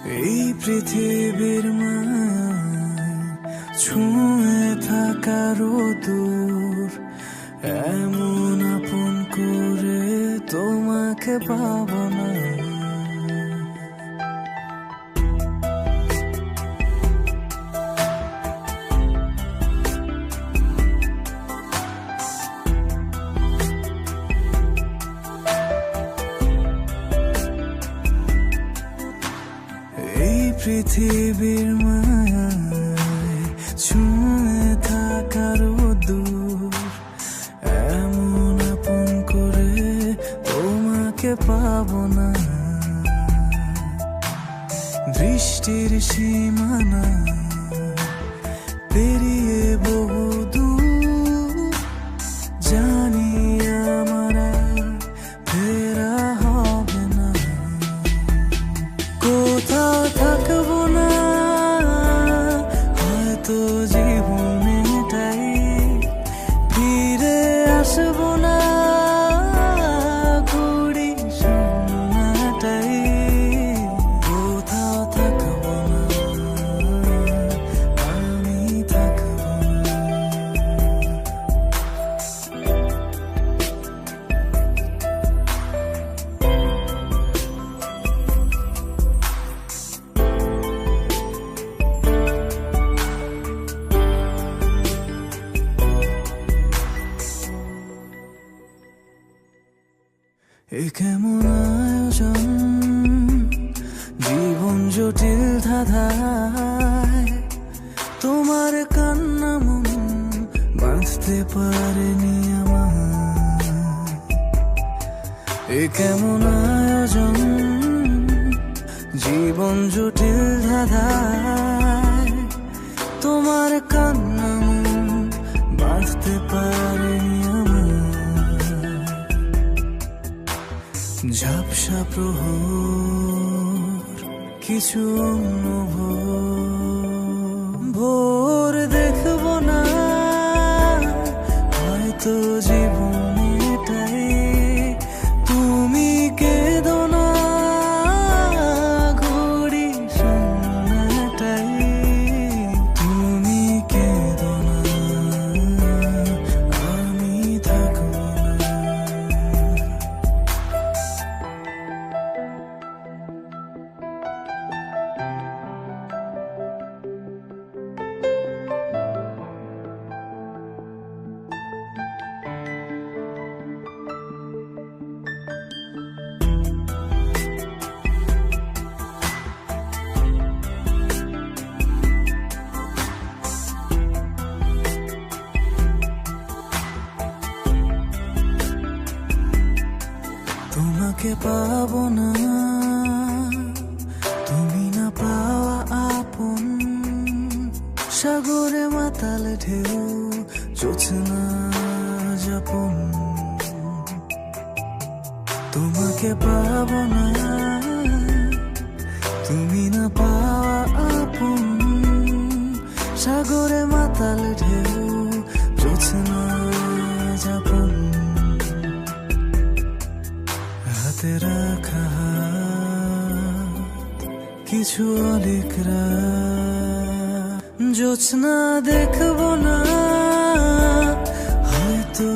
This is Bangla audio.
এই পৃথিবীর মায় ছুঁয়ে থাকার দূর, এমন আপন করে তোমাকে পাবো না। এই পৃথিবীর মায়ায় ছুঁয়ে থাকার দূর, এমন আপন করে তোমাকে পাবো না। দৃষ্টির সীমানা পেরিয়ে বহু দূর, জানি আমার আর ফেরা হবে না। কোথাও থাকবো না হয়তো জীবনেটাই, ফিরে আসবো না ঘুরি শূন্যটাই। কোথাও থাকবো না, আমি থাকবো না। এ কেমন আয়োজন, জীবন জটিল ধাঁধায়, তোমার কান্না মন বাঁধতে পারেনি আমার। এ কেমন আয়োজন, জীবন জটিল ধাঁধায়, তোমার কান্না মন বাঁধতে পারেনি আমার। ঝাপসা প্রহর কিছু অনুভব, ভোর দেখবো না হয়তো জীবনেটাই, তুমি কেঁদো না ঘুরি শূন্যটাই। তুমি কেঁদো না, আমি থাকবো না। তোমাকে পাবো না, তুমি না পাওয়া আপন। সাগরে মাতাল ঢেউ জোছনা যাপন। তোমাকে পাবো না, তুমি না পাওয়া আপন। সাগরে মাতাল ঢেউ জোছনা যাপন। হাতে রাখা কিছু অলিক রাত, জোছনা দেখবো না হয়তো